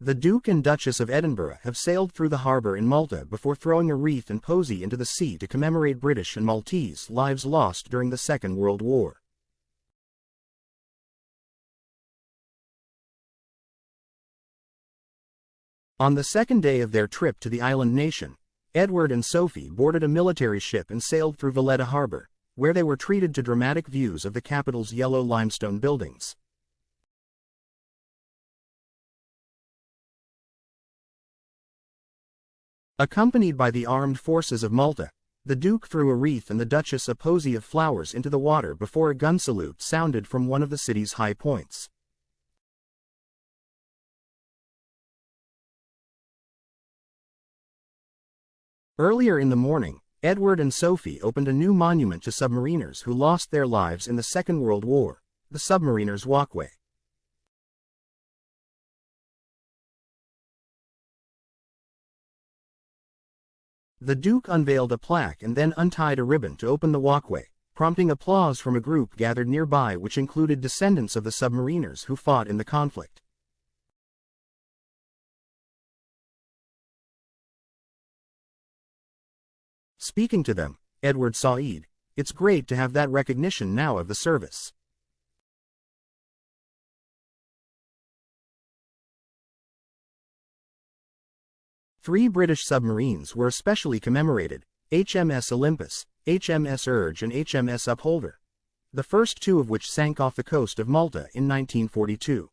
The Duke and Duchess of Edinburgh have sailed through the harbour in Malta before throwing a wreath and posy into the sea to commemorate British and Maltese lives lost during the Second World War. On the second day of their trip to the island nation, Edward and Sophie boarded a military ship and sailed through Valletta harbour, where they were treated to dramatic views of the capital's yellow limestone buildings. Accompanied by the armed forces of Malta, the Duke threw a wreath and the Duchess a posy of flowers into the water before a gun salute sounded from one of the city's high points. Earlier in the morning, Edward and Sophie opened a new monument to submariners who lost their lives in the Second World War, the Submariners' Walkway. The Duke unveiled a plaque and then untied a ribbon to open the walkway, prompting applause from a group gathered nearby which included descendants of the submariners who fought in the conflict. Speaking to them, Edward said, "It's great to have that recognition now of the service." Three British submarines were especially commemorated: HMS Olympus, HMS Urge and HMS Upholder, the first two of which sank off the coast of Malta in 1942.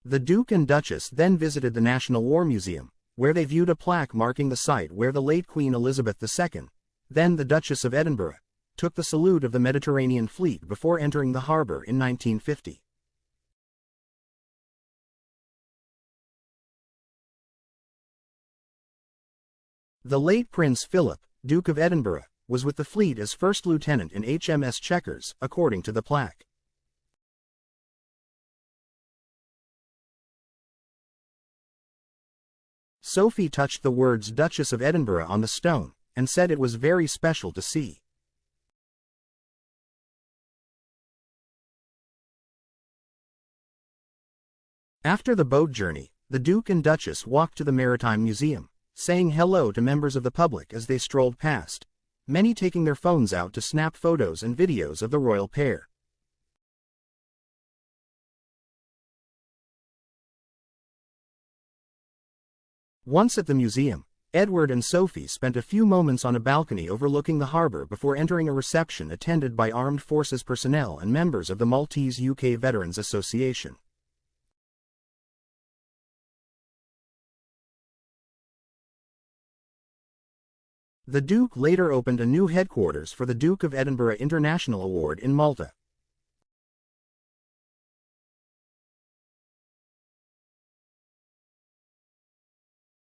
The Duke and Duchess then visited the National War Museum, where they viewed a plaque marking the site where the late Queen Elizabeth II, then the Duchess of Edinburgh, took the salute of the Mediterranean fleet before entering the harbour in 1950. The late Prince Philip, Duke of Edinburgh, was with the fleet as First Lieutenant in HMS Chequers, according to the plaque. Sophie touched the words Duchess of Edinburgh on the stone, and said it was very special to see. After the boat journey, the Duke and Duchess walked to the Maritime Museum, saying hello to members of the public as they strolled past, many taking their phones out to snap photos and videos of the royal pair. Once at the museum, Edward and Sophie spent a few moments on a balcony overlooking the harbour before entering a reception attended by armed forces personnel and members of the Maltese UK Veterans Association. The Duke later opened a new headquarters for the Duke of Edinburgh International Award in Malta.